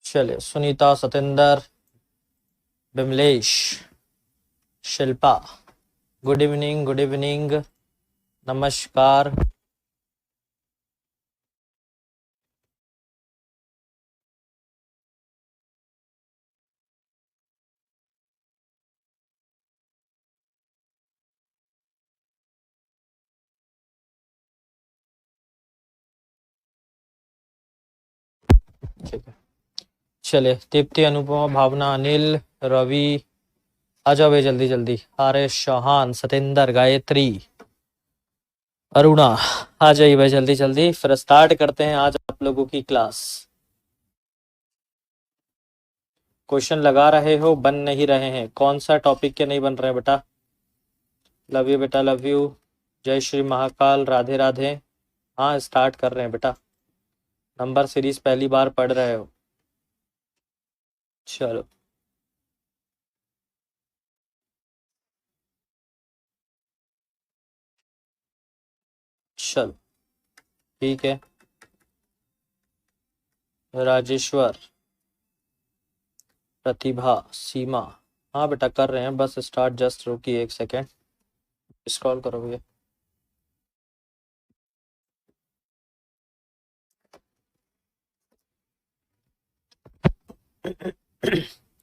चलिए, Sunita, Satendra, Bimlesh, Shilpa, good evening, good evening, नमस्कार। ठीक है, चलिए, दीप्ति, अनुपमा, भावना, अनिल, रवि, आ जाओ भाई जल्दी जल्दी। आर्यश, शाहान, सतेंद्र, गायत्री, अरुणा, आ जाइए भाई जल्दी जल्दी। फिर स्टार्ट करते हैं आज आप लोगों की क्लास। क्वेश्चन लगा रहे हो, बन नहीं रहे हैं। कौन सा टॉपिक के नहीं बन रहे हैं बेटा? लव यू बेटा, लव यू। जय श्री महाकाल, राधे राधे। हाँ, स्टार्ट कर रहे हैं बेटा। नंबर सीरीज पहली बार पढ़ रहे हो? चलो, चलो ठीक है। राजेश्वर, प्रतिभा, सीमा, हाँ बेटा कर रहे हैं, बस स्टार्ट। जस्ट रुकिए 1 सेकेंड, स्क्रॉल करो भैया।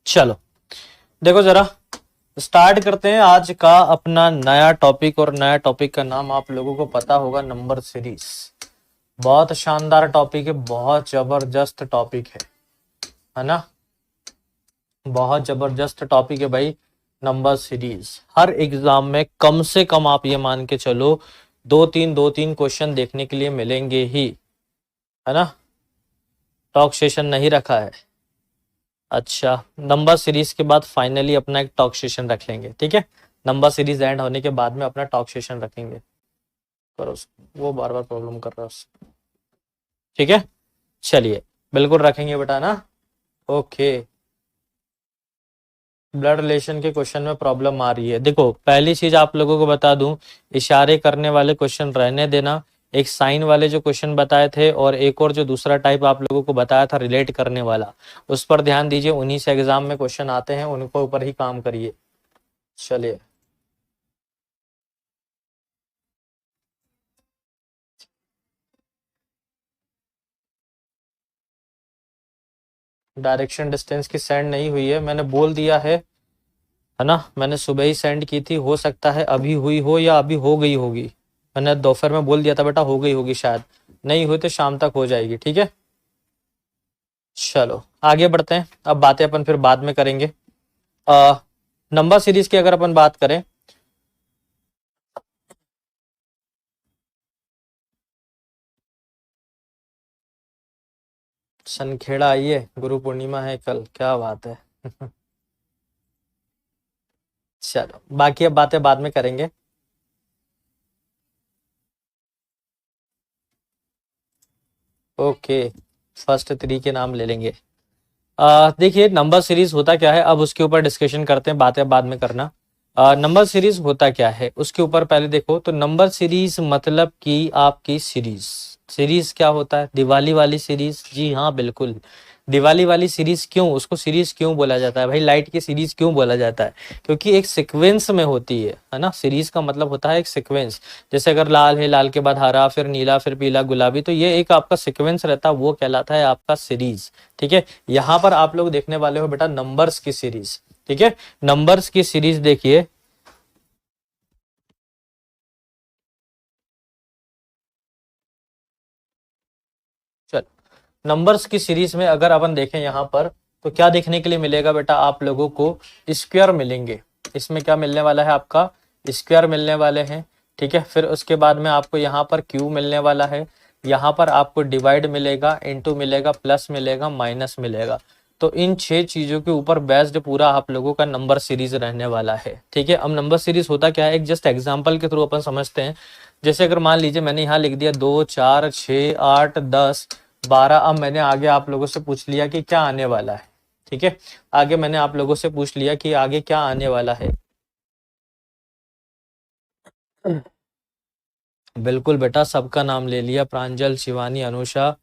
चलो देखो जरा, स्टार्ट करते हैं आज का अपना नया टॉपिक। और नया टॉपिक का नाम आप लोगों को पता होगा, नंबर सीरीज। बहुत शानदार टॉपिक है, बहुत जबरदस्त टॉपिक है ना? बहुत जबरदस्त टॉपिक है भाई, नंबर सीरीज। हर एग्जाम में कम से कम आप ये मान के चलो 2-3 क्वेश्चन देखने के लिए मिलेंगे ही, है ना? टॉक सेशन नहीं रखा है? अच्छा, नंबर सीरीज के बाद फाइनली अपना एक टॉक सेशन रख लेंगे, ठीक है? नंबर सीरीज एंड होने के बाद में अपना टॉक सेशन रखेंगे। करो, वो बार बार प्रॉब्लम कर रहा है उससे। ठीक है, चलिए बिल्कुल रखेंगे बेटा ना। ओके, ब्लड रिलेशन के क्वेश्चन में प्रॉब्लम आ रही है। देखो, पहली चीज आप लोगों को बता दूं, इशारे करने वाले क्वेश्चन रहने देना। एक साइन वाले जो क्वेश्चन बताए थे, और एक और जो दूसरा टाइप आप लोगों को बताया था रिलेट करने वाला, उस पर ध्यान दीजिए। उन्हीं से एग्जाम में क्वेश्चन आते हैं, उनको ऊपर ही काम करिए। चलिए, डायरेक्शन डिस्टेंस की सेंड नहीं हुई है, मैंने बोल दिया है ना? मैंने सुबह ही सेंड की थी, हो सकता है अभी हुई हो या अभी हो गई होगी। मैंने दोपहर में बोल दिया था बेटा, हो गई होगी शायद। नहीं हुई तो शाम तक हो जाएगी, ठीक है? चलो आगे बढ़ते हैं, अब बातें अपन फिर बाद में करेंगे। नंबर सीरीज की अगर अपन बात करें, सनखेड़ा आइए, गुरु पूर्णिमा है कल, क्या बात है। चलो बाकी अब बातें बाद में करेंगे। ओके, फर्स्ट 3 के नाम ले लेंगे। देखिए, नंबर सीरीज होता क्या है, अब उसके ऊपर डिस्कशन करते हैं, बातें बाद में करना। नंबर सीरीज होता क्या है उसके ऊपर पहले देखो तो, नंबर सीरीज मतलब कि आपकी सीरीज। सीरीज क्या होता है? दिवाली वाली सीरीज, जी हाँ बिल्कुल। दिवाली वाली सीरीज, क्यों उसको सीरीज क्यों बोला जाता है भाई? लाइट की सीरीज क्यों बोला जाता है? क्योंकि एक सीक्वेंस में होती है ना? सीरीज का मतलब होता है एक सीक्वेंस। जैसे अगर लाल है, लाल के बाद हरा, फिर नीला, फिर पीला, गुलाबी, तो ये एक आपका सीक्वेंस रहता है, वो कहलाता है आपका सीरीज। ठीक है, यहाँ पर आप लोग देखने वाले हो बेटा नंबर्स की सीरीज। ठीक है, नंबर्स की सीरीज देखिए। चल, नंबर्स की सीरीज में अगर अपन देखें यहाँ पर, तो क्या देखने के लिए मिलेगा बेटा आप लोगों को? स्क्वायर मिलेंगे। इसमें क्या मिलने वाला है आपका? स्क्वायर मिलने वाले हैं। ठीक है, फिर उसके बाद में आपको यहाँ पर क्यू मिलने वाला है। यहाँ पर आपको डिवाइड मिलेगा, इनटू मिलेगा, प्लस मिलेगा, माइनस मिलेगा। तो इन 6 चीजों के ऊपर बेस्ड पूरा आप लोगों का नंबर सीरीज रहने वाला है। ठीक है, अब नंबर सीरीज होता क्या है, एक जस्ट एग्जांपल के थ्रू अपन समझते हैं। जैसे अगर मान लीजिए मैंने यहाँ लिख दिया 2, 4, 6, 8, 10, 12। अब मैंने आगे आप लोगों से पूछ लिया कि क्या आने वाला है। ठीक है, आगे मैंने आप लोगों से पूछ लिया कि आगे क्या आने वाला है। बिल्कुल बेटा, सबका नाम ले लिया, प्रांजल, शिवानी, अनुषा।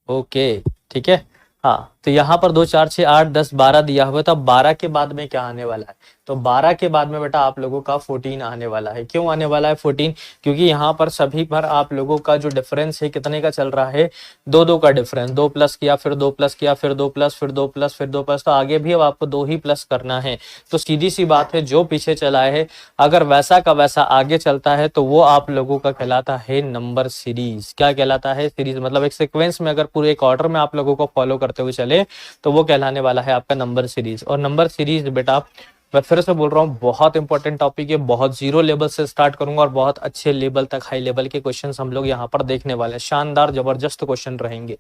ओके, ठीक है। हाँ, तो यहाँ पर 2 4 6 8 10 12 दिया हुआ है, तो अब 12 के बाद में क्या आने वाला है? तो 12 के बाद में बेटा आप लोगों का 14 आने वाला है। क्यों आने वाला है 14? क्योंकि यहाँ पर सभी पर आप लोगों का जो डिफरेंस है कितने का चल रहा है? 2 2 का डिफरेंस। 2 प्लस किया, फिर 2 प्लस किया, फिर 2 प्लस, फिर 2 प्लस, फिर 2 प्लस, तो आगे भी अब आपको 2 ही प्लस करना है। तो सीधी सी बात है, जो पीछे चला है अगर वैसा का वैसा आगे चलता है तो वो आप लोगों का कहलाता है नंबर सीरीज। क्या कहलाता है? सीरीज। मतलब एक सीक्वेंस में अगर पूरे एक ऑर्डर में आप लोगों को फॉलो करते हुए चले तो वो कहलाने वाला है आपका नंबर सीरीज। और नंबर सीरीज बेटा, मैं फिर से बोल रहा हूँ, बहुत इंपॉर्टेंट टॉपिक है। बहुत जीरो लेवल से स्टार्ट करूंगा और बहुत अच्छे लेवल तक, हाई लेवल के क्वेश्चंस हम लोग यहाँ पर देखने वाले हैं। शानदार जबरदस्त क्वेश्चन रहेंगे,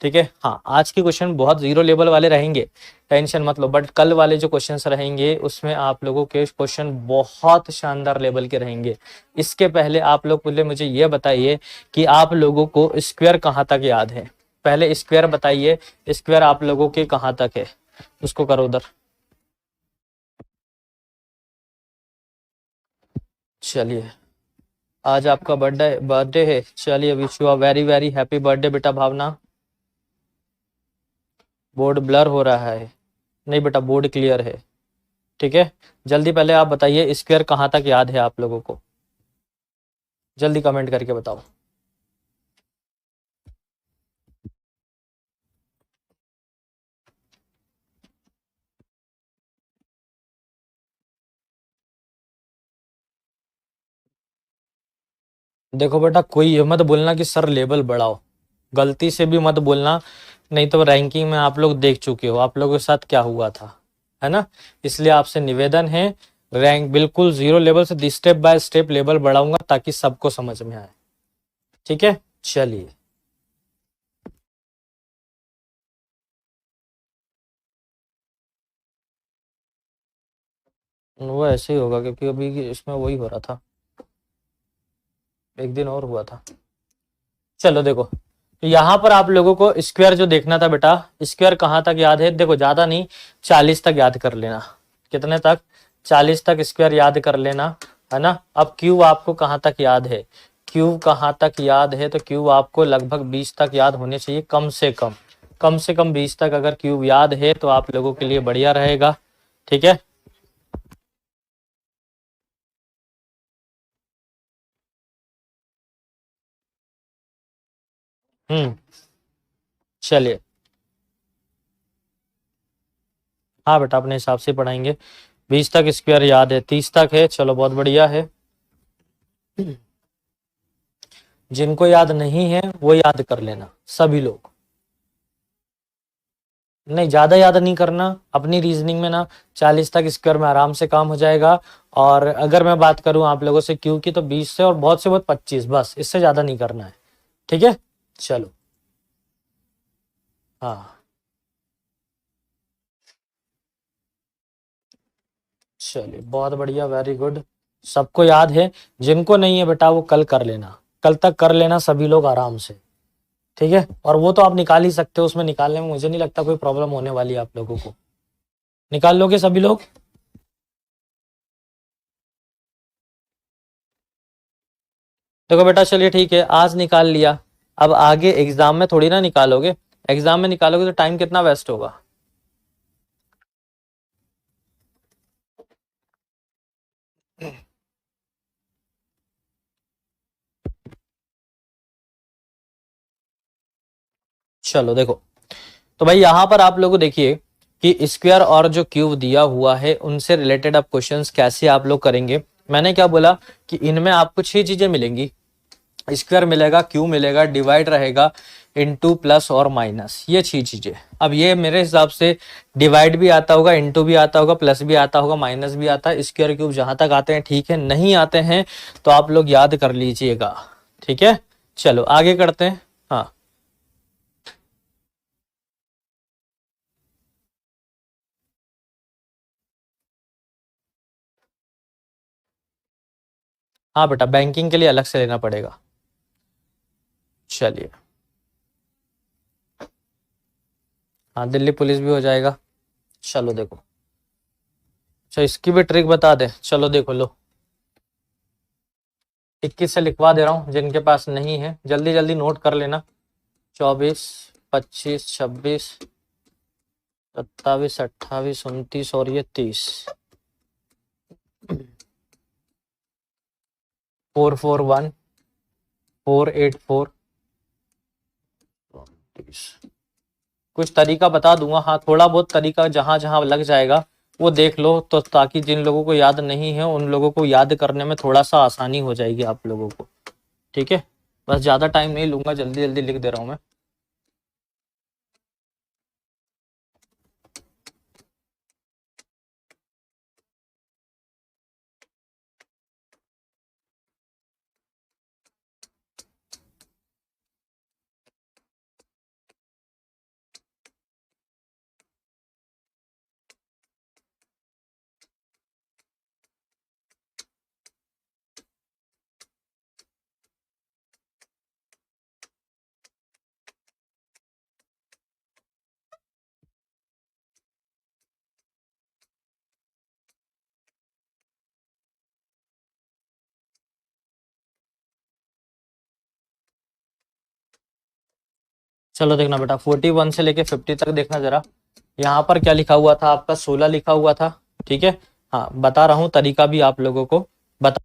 ठीक है। हाँ, आज के क्वेश्चन बहुत जीरो लेवल वाले रहेंगे, टेंशन मत लो। बट कल वाले जो क्वेश्चंस रहेंगे उसमें आप लोगों के क्वेश्चन बहुत शानदार लेवल के रहेंगे। इसके पहले आप लोग पहले मुझे ये बताइए कि आप लोगों को स्क्वायर कहाँ तक याद है? पहले स्क्वायर बताइए, स्क्वायर आप लोगों के कहाँ तक है? उसको करो उधर। चलिए, आज आपका बर्थडे बर्थडे है। चलिए, wish you a very very happy birthday बेटा भावना। बोर्ड ब्लर हो रहा है। नहीं बेटा, बोर्ड क्लियर है, ठीक है। जल्दी पहले आप बताइए स्क्वायर कहाँ तक याद है आप लोगों को? जल्दी कमेंट करके बताओ। देखो बेटा, कोई ये मत बोलना कि सर लेवल बढ़ाओ, गलती से भी मत बोलना, नहीं तो रैंकिंग में आप लोग देख चुके हो आप लोगों के साथ क्या हुआ था, है ना। इसलिए आपसे निवेदन है, रैंक बिल्कुल जीरो लेवल से स्टेप बाय स्टेप लेवल बढ़ाऊंगा ताकि सबको समझ में आए, ठीक है। चलिए, वो ऐसे ही होगा क्योंकि अभी इसमें वही हो रहा था, एक दिन और हुआ था। चलो देखो, तो यहाँ पर आप लोगों को स्क्वायर जो देखना था बेटा, स्क्वायर कहाँ तक याद है? देखो ज्यादा नहीं, 40 तक याद कर लेना। कितने तक? 40 तक स्क्वायर याद कर लेना, है ना। अब क्यूब आपको कहाँ तक याद है? क्यूब कहाँ तक याद है? तो क्यूब आपको लगभग 20 तक याद होने चाहिए, कम से कम। कम से कम 20 तक अगर क्यूब याद है तो आप लोगों के लिए बढ़िया रहेगा, ठीक है। हम्म, चलिए। हाँ बेटा, अपने हिसाब से पढ़ाएंगे। 20 तक स्क्वायर याद है, 30 तक है, चलो बहुत बढ़िया है। जिनको याद नहीं है वो याद कर लेना, सभी लोग। नहीं, ज्यादा याद नहीं करना, अपनी रीजनिंग में ना 40 तक स्क्वायर में आराम से काम हो जाएगा। और अगर मैं बात करूं आप लोगों से क्यू की, तो 20 से और बहुत से बहुत 25, बस इससे ज्यादा नहीं करना है, ठीक है। चलो, हाँ, चलिए बहुत बढ़िया, वेरी गुड। सबको याद है, जिनको नहीं है बेटा वो कल कर लेना, कल तक कर लेना सभी लोग आराम से, ठीक है। और वो तो आप निकाल ही सकते हो, उसमें निकालने में मुझे नहीं लगता कोई प्रॉब्लम होने वाली है आप लोगों को। निकाल लोगे सभी लोग? देखो बेटा, चलिए ठीक है, आज निकाल लिया, अब आगे एग्जाम में थोड़ी ना निकालोगे। एग्जाम में निकालोगे तो टाइम कितना वेस्ट होगा। चलो देखो, तो भाई यहाँ पर आप लोग देखिए कि स्क्वायर और जो क्यूब दिया हुआ है उनसे रिलेटेड अब क्वेश्चंस कैसे आप लोग करेंगे। मैंने क्या बोला कि इनमें आपको 6 चीजें मिलेंगी, स्क्वायर मिलेगा, क्यूब मिलेगा, डिवाइड रहेगा, इनटू, प्लस और माइनस, ये 6 चीजें। अब ये मेरे हिसाब से डिवाइड भी आता होगा, इनटू भी आता होगा, प्लस भी आता होगा, माइनस भी आता है। स्क्वायर क्यूब जहां तक आते हैं ठीक है, नहीं आते हैं तो आप लोग याद कर लीजिएगा, ठीक है। चलो आगे करते हैं। हाँ, हाँ बेटा, बैंकिंग के लिए अलग से लेना पड़ेगा। चलिए, हाँ, दिल्ली पुलिस भी हो जाएगा। चलो देखो, अच्छा इसकी भी ट्रिक बता दे, चलो देखो लो। 21 से लिखवा दे रहा हूँ, जिनके पास नहीं है जल्दी जल्दी नोट कर लेना। 24, 25, 26, 27, 28, 29 और ये 30। 441, 484, 30। कुछ तरीका बता दूंगा, हाँ थोड़ा बहुत तरीका जहां जहां लग जाएगा वो देख लो, तो ताकि जिन लोगों को याद नहीं है उन लोगों को याद करने में थोड़ा सा आसानी हो जाएगी आप लोगों को। ठीक है, बस ज्यादा टाइम नहीं लूंगा, जल्दी जल्दी लिख दे रहा हूं मैं। चलो देखना बेटा, 41 से लेके 50 तक देखना जरा। यहाँ पर क्या लिखा हुआ था आपका, 16 लिखा हुआ था। ठीक है, हाँ बता रहा हूँ तरीका भी आप लोगों को बता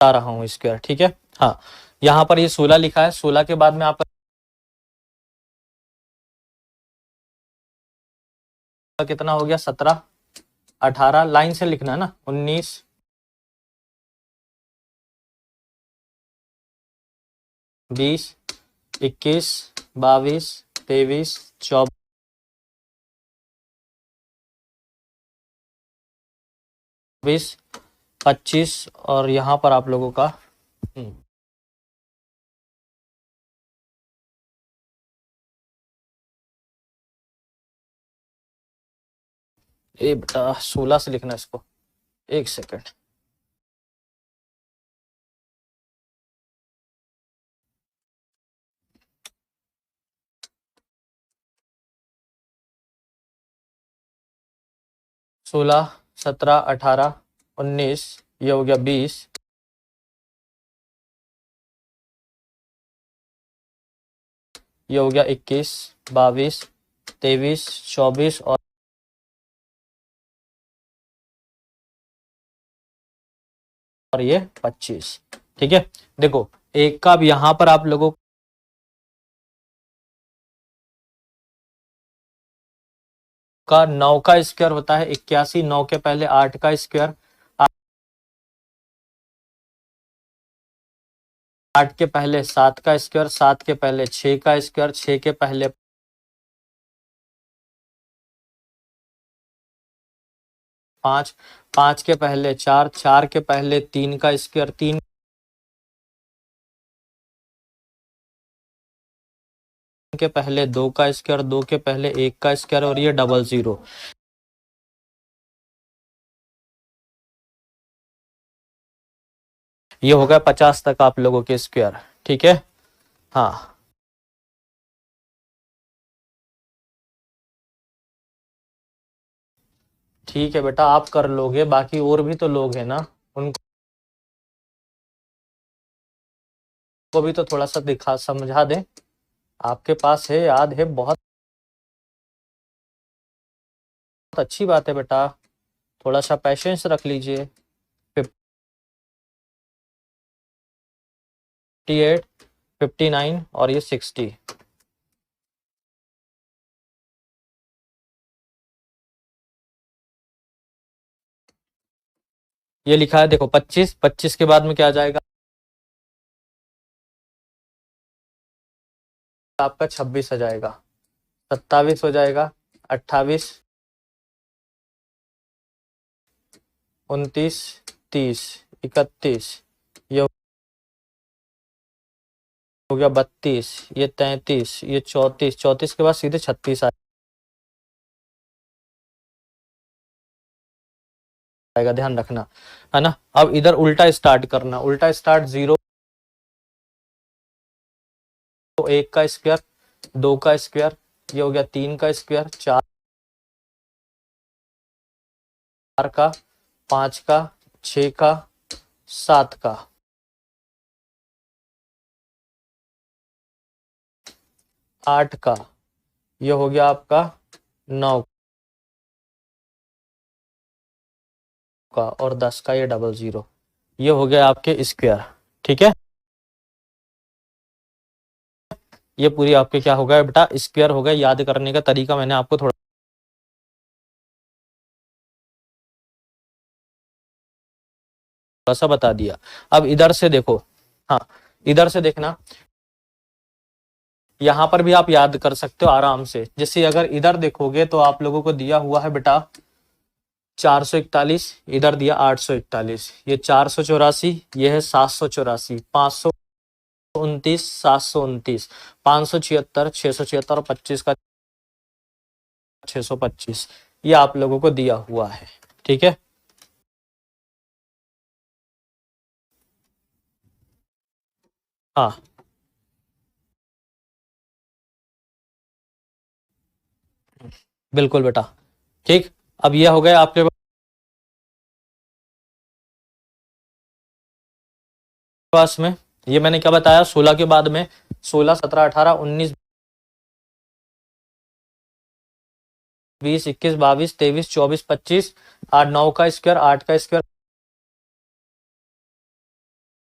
रहा हूँ स्क्वायर। ठीक है, हाँ यहाँ पर ये 16 लिखा है, 16 के बाद में आपका कितना हो गया, 17, 18, लाइन से लिखना है ना, 19, 20, 21, 22, 23, 24, 25 और यहाँ पर आप लोगों का हम्म, ये बेटा 16 से लिखना इसको, एक सेकंड। सोलह, 17, 18, 19, ये हो गया 20, ये हो गया 21, 22, 23, 24 और ये 25। ठीक है, देखो एक का अब यहाँ पर आप लोगों का 9 का स्क्वायर होता है 81, 9 के पहले 8 का स्क्वायर, 8 के पहले 7 का स्क्वायर, 7 के पहले 6 का स्क्वायर, 6 के पहले 5, 5 के पहले 4, 4 के पहले 3 का स्क्वायर, 3 के पहले 2 का स्क्वायर, 2 के पहले 1 का स्क्वायर और ये डबल जीरो। ये हो गया 50 तक आप लोगों के स्क्वायर। ठीक है, हाँ ठीक है बेटा, आप कर लोगे, बाकी और भी तो लोग हैं ना, उनको भी तो थोड़ा सा दिखा समझा दें। आपके पास है, याद है, बहुत अच्छी बात है बेटा, थोड़ा सा पेशेंस रख लीजिए। 58, 59 और ये 60। ये लिखा है देखो 25, 25 के बाद में क्या आ जाएगा आपका, 26 आ जाएगा, 27 हो जाएगा, 28, 29, 30, 31, ये हो गया 32, ये 33, ये 34, 34 के बाद सीधे 36 आएगा, ध्यान रखना है ना। अब इधर उल्टा स्टार्ट करना, उल्टा स्टार्ट 0, 1 का स्क्वायर, 2 का स्क्वायर, ये हो गया 3 का स्क्वायर, 4 का, 5 का, 6 का, 7 का, 8 का, ये हो गया आपका 9 का, और 10 का ये 00, ये हो गया आपके स्क्वायर। ठीक है, ये पूरी आपके क्या हो गया बेटा, स्क्वायर हो गया। याद करने का तरीका मैंने आपको थोड़ा सा बता दिया। अब इधर से देखो, हाँ इधर से देखना, यहां पर भी आप याद कर सकते हो आराम से। जैसे अगर इधर देखोगे तो आप लोगों को दिया हुआ है बेटा 441, इधर दिया 841, ये 484, ये है 784, 529, 729, 576, 676 और 25 का 625, ये आप लोगों को दिया हुआ है। ठीक है, हाँ बिल्कुल बेटा। ठीक, अब ये हो गया आपके पास में, ये मैंने क्या बताया, 16 के बाद में 16, 17, 18, 19, 20, 21, 22, 23, 24, 25, 8, 9 का स्क्वायर, 8 का स्क्वायर,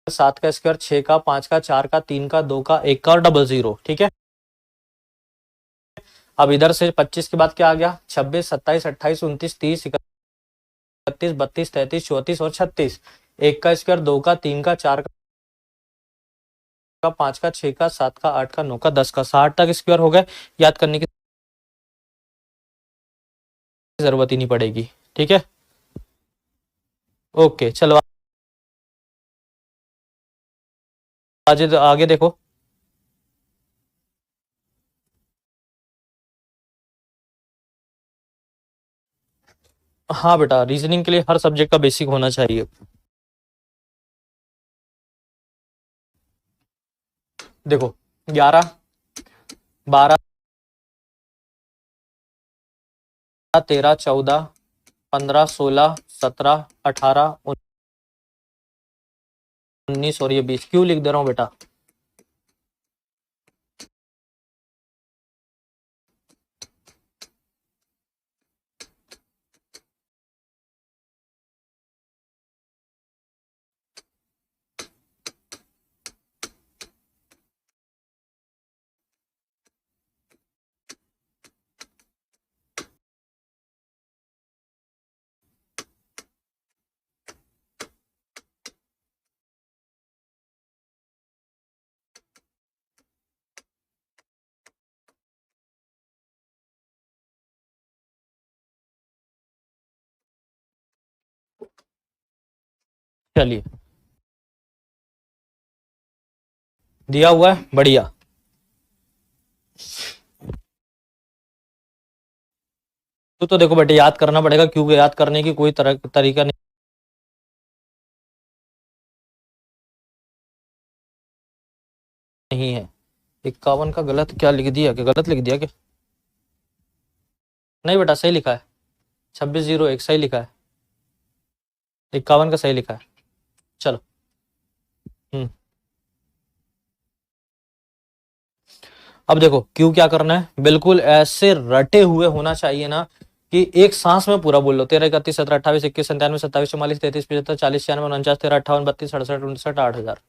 7 का स्क्वायर, 6 का, 5 का, 4 का, 3 का, 2 का, 1 का और 00। ठीक है, अब इधर से 25 के बाद क्या आ गया, 26, 27, 28, 29, 30, 31, 32, 33, 34 और 36, 1 का स्क्वायर, 2 का, 3 का, 4 का, 5 का, 6 का, 7 का, 8 का, 9 का, 10 का, 60 तक स्क्वायर हो गए। याद करने की जरूरत ही नहीं पड़ेगी। ठीक है, ओके चलो आगे आगे देखो। हाँ बेटा, रीजनिंग के लिए हर सब्जेक्ट का बेसिक होना चाहिए। देखो 11, 12, 13, 14, 15, 16, 17, 18, 19 और ये 20 क्यों लिख दे रहा हूँ बेटा, चलिए दिया हुआ है बढ़िया। तो देखो बेटे याद करना पड़ेगा, क्योंकि याद करने की कोई तरह तरीका नहीं है। 51 का गलत क्या लिख दिया, क्या गलत लिख दिया क्या, नहीं बेटा सही लिखा है, 2601 सही लिखा है, 51 का सही लिखा है। चलो हम्म, अब देखो क्यों क्या करना है, बिल्कुल ऐसे रटे हुए होना चाहिए ना कि एक सांस में पूरा बोल लो। 13, 31, 17, 28, 21, 97, 27, 44, 33, 75, 40, 96, 49, 13, 58, 32, 68, 59, 8000,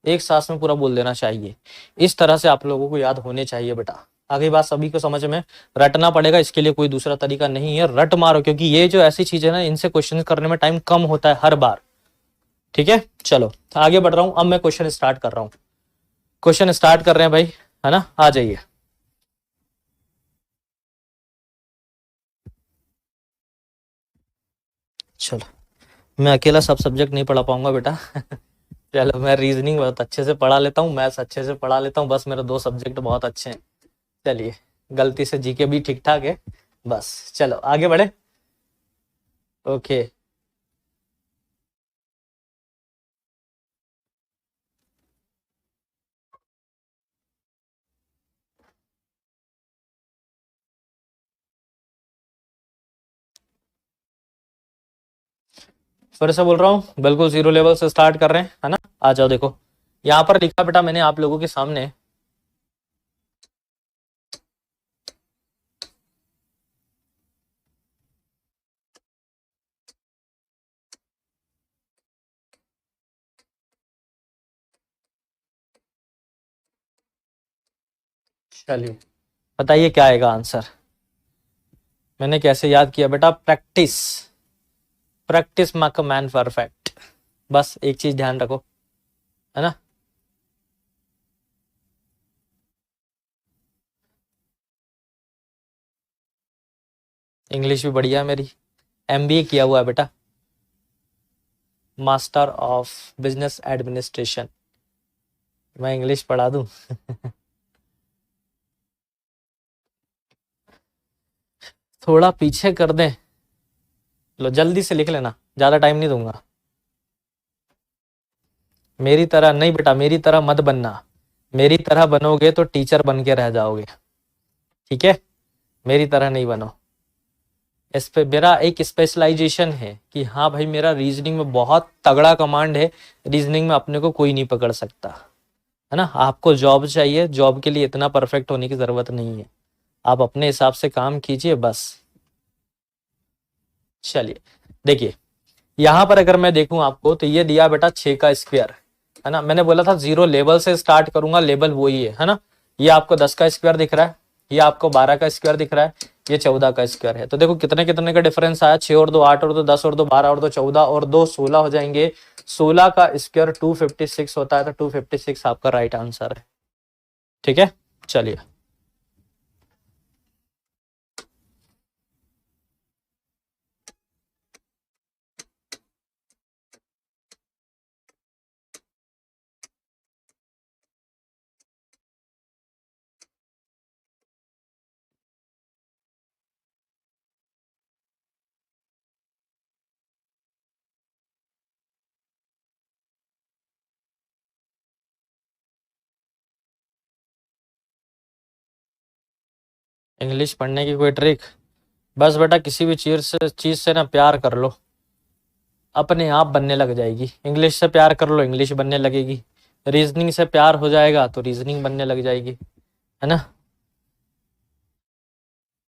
एक सांस में पूरा बोल देना चाहिए। इस तरह से आप लोगों को याद होने चाहिए बेटा। आगे बात सभी को समझ में, रटना पड़ेगा, इसके लिए कोई दूसरा तरीका नहीं है, रट मारो, क्योंकि ये जो ऐसी चीज है ना, इनसे क्वेश्चन करने में टाइम कम होता है हर बार। ठीक है, चलो आगे बढ़ रहा हूं, अब मैं क्वेश्चन स्टार्ट कर रहा हूं। क्वेश्चन स्टार्ट कर रहे हैं भाई, है ना, आ जाइए। चलो मैं अकेला सब सब्जेक्ट नहीं पढ़ा पाऊंगा बेटा चलो मैं रीजनिंग बहुत अच्छे से पढ़ा लेता हूँ, मैथ्स अच्छे से पढ़ा लेता हूँ, बस मेरे दो सब्जेक्ट बहुत अच्छे हैं। चलिए, गलती से जीके भी ठीक ठाक है, बस चलो आगे बढ़े। ओके, फिर से बोल रहा हूँ, बिल्कुल जीरो लेवल से स्टार्ट कर रहे हैं, है ना। आ जाओ, देखो यहाँ पर लिखा बेटा मैंने आप लोगों के सामने, चलिए बताइए क्या आएगा आंसर। मैंने कैसे याद किया बेटा, practice, practice make a man perfect. बस एक चीज ध्यान रखो, है ना। इंग्लिश भी बढ़िया है मेरी, एमबीए किया हुआ है बेटा, मास्टर ऑफ बिजनेस एडमिनिस्ट्रेशन। मैं इंग्लिश पढ़ा दूं? थोड़ा पीछे कर दें, लो जल्दी से लिख लेना, ज्यादा टाइम नहीं दूंगा। मेरी तरह नहीं बेटा, मेरी तरह मत बनना, मेरी तरह बनोगे तो टीचर बन के रह जाओगे, ठीक है। मेरी तरह नहीं बनो। इस पे मेरा एक स्पेशलाइजेशन है कि हाँ भाई मेरा रीजनिंग में बहुत तगड़ा कमांड है, रीजनिंग में अपने को कोई नहीं पकड़ सकता, है ना। आपको जॉब चाहिए, जॉब के लिए इतना परफेक्ट होने की जरूरत नहीं है, आप अपने हिसाब से काम कीजिए बस। चलिए देखिए, यहाँ पर अगर मैं देखूं आपको तो ये दिया बेटा 6 का स्क्वायर, है ना। मैंने बोला था जीरो लेवल से स्टार्ट करूंगा, लेवल वही है ना। ये आपको 10 का स्क्वायर दिख रहा है, ये आपको 12 का स्क्वायर दिख रहा है, ये 14 का स्क्वायर है। तो देखो कितने कितने का डिफरेंस आया, 6 और 2 8 और 2 10 और 2 12 और 2 14 और 2 16 हो जाएंगे। 16 का स्क्वायर 256 होता है, तो 256 आपका राइट आंसर है, ठीक है। चलिए इंग्लिश पढ़ने की कोई ट्रिक, बस बेटा किसी भी चीज से ना प्यार कर लो, अपने आप बनने लग जाएगी। इंग्लिश से प्यार कर लो, इंग्लिश बनने लगेगी। रीजनिंग से प्यार हो जाएगा तो रीजनिंग बनने लग जाएगी, है ना।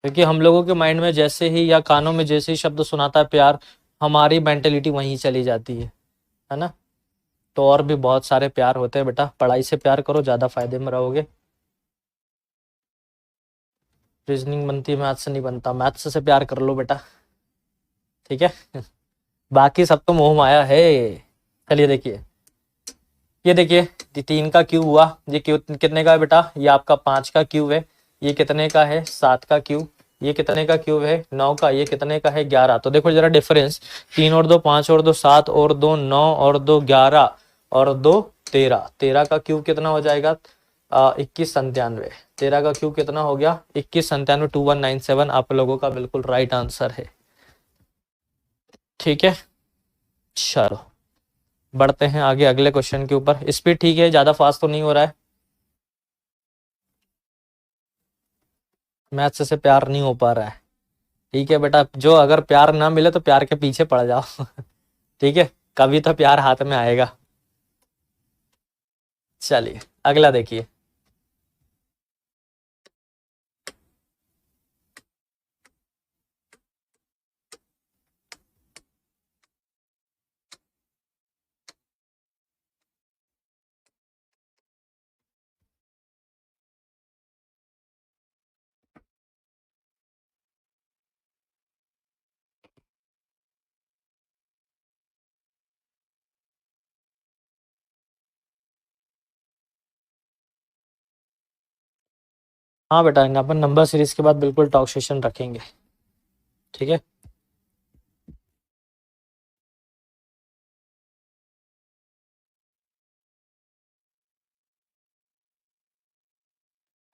क्योंकि हम लोगों के माइंड में जैसे ही या कानों में जैसे ही शब्द सुनाता है प्यार, हमारी मेंटेलिटी वहीं चली जाती है ना। तो और भी बहुत सारे प्यार होते हैं बेटा, पढ़ाई से प्यार करो, ज्यादा फायदे में रहोगे। रीजनिंग बनती है, मैथ्स से नहीं बनता, मैथ्स से प्यार कर लो बेटा, ठीक है। बाकी सब तो मोह माया है। चलिए देखिए, ये देखिए, ये 3 का क्यूब हुआ, ये क्यूब कितने का है बेटा, ये आपका 5 का क्यूब है। ये कितने का है, 7 का क्यूब। ये कितने का क्यूब है, 9 का। ये कितने का है, 11। तो देखो जरा डिफरेंस, 3 और 2 5 और 2 7 और 2 9 और 2 11 और 2 13। 13 का क्यूब कितना हो जाएगा, 2197। 13 का क्यूब कितना हो गया, 2197, 2197 आप लोगों का बिल्कुल राइट आंसर है, ठीक है। चलो बढ़ते हैं आगे अगले क्वेश्चन के ऊपर। स्पीड ठीक है, ज्यादा फास्ट तो नहीं हो रहा है। मैथ्स से प्यार नहीं हो पा रहा है, ठीक है बेटा। जो अगर प्यार ना मिले तो प्यार के पीछे पड़ जाओ ठीक है, कभी तो प्यार हाथ में आएगा। चलिए अगला देखिए, हाँ बेटा अपन नंबर सीरीज के बाद बिल्कुल टॉक सेशन रखेंगे, ठीक है।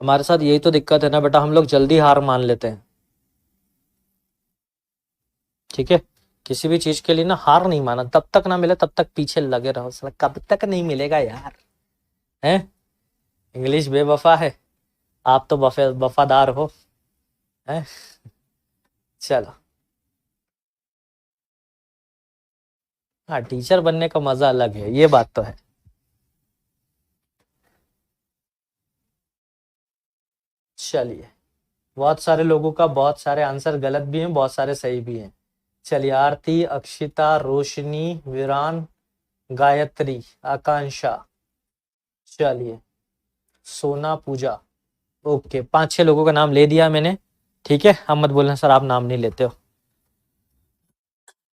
हमारे साथ यही तो दिक्कत है ना बेटा, हम लोग जल्दी हार मान लेते हैं, ठीक है। किसी भी चीज के लिए ना हार नहीं माना, तब तक ना मिले तब तक पीछे लगे रहो, साला कब तक नहीं मिलेगा यार, है। इंग्लिश बेवफा है, आप तो वफादार हो, है। चलो हाँ, टीचर बनने का मजा अलग है, ये बात तो है। चलिए, बहुत सारे लोगों का बहुत सारे आंसर गलत भी हैं, बहुत सारे सही भी हैं। चलिए, आरती, अक्षिता, रोशनी, विरान, गायत्री, आकांक्षा, चलिए, सोना, पूजा। ओके, 5-6 लोगों का नाम ले दिया मैंने। ठीक है, अब मत बोलना सर आप नाम नहीं लेते हो।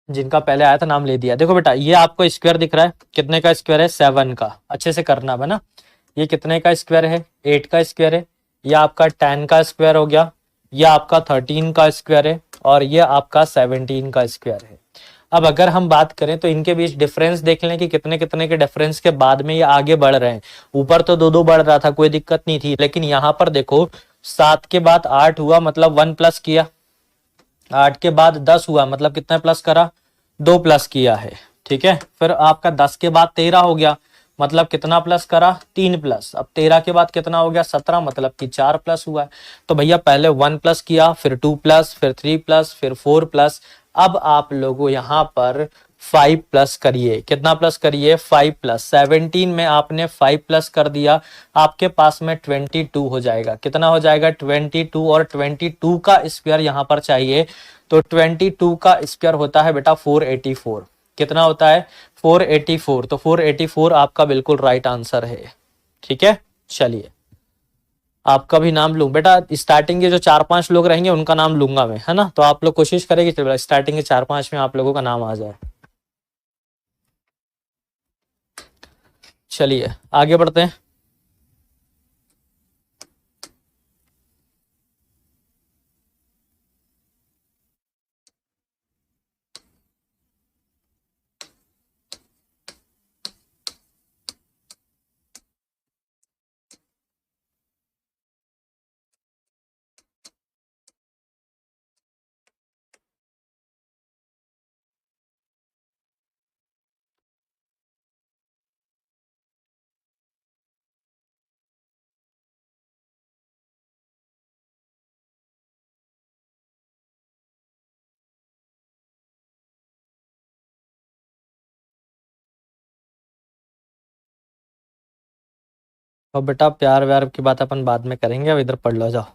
जिनका पहले आया था नाम ले दिया। देखो बेटा, ये आपको स्क्वायर दिख रहा है, कितने का स्क्वायर है? 7 का। अच्छे से करना है ना। ये कितने का स्क्वायर है? 8 का स्क्वायर है। ये आपका 10 का स्क्वायर हो गया। ये आपका 13 का स्क्वायर है। और ये आपका 17 का स्क्वायर है। अब अगर हम बात करें तो इनके बीच डिफरेंस देख लें कि कितने कितने के डिफरेंस के बाद में ये आगे बढ़ रहे हैं। ऊपर तो 2-2 बढ़ रहा था, कोई दिक्कत नहीं थी, लेकिन यहाँ पर देखो 7 के बाद 8 हुआ, मतलब 1 प्लस किया। 8 के बाद 10 हुआ, मतलब कितना प्लस करा? 2 प्लस किया है। ठीक है, फिर आपका 10 के बाद 13 हो गया, मतलब कितना प्लस करा? 3 प्लस। अब 13 के बाद कितना हो गया? 17, मतलब कि 4 प्लस हुआ है। तो भैया पहले 1 प्लस किया, फिर 2 प्लस, फिर 3 प्लस, फिर 4 प्लस। अब आप लोगों यहाँ पर 5 प्लस करिए। कितना प्लस करिए? 5 प्लस। 17 में आपने 5 प्लस कर दिया, आपके पास में 22 हो जाएगा। कितना हो जाएगा? 22। और 22 का स्क्वायर यहाँ पर चाहिए, तो 22 का स्क्वायर होता है बेटा 484। कितना होता है? 484। तो 484 आपका बिल्कुल राइट आंसर है। ठीक है, चलिए, आपका भी नाम लूं बेटा? स्टार्टिंग के जो 4-5 लोग रहेंगे उनका नाम लूंगा मैं, है ना। तो आप लोग कोशिश करेंगे स्टार्टिंग के 4-5 में आप लोगों का नाम आ जाए। चलिए, आगे बढ़ते हैं। और बेटा प्यार व्यार की बात अपन बाद में करेंगे, अब इधर पढ़ लो, जाओ।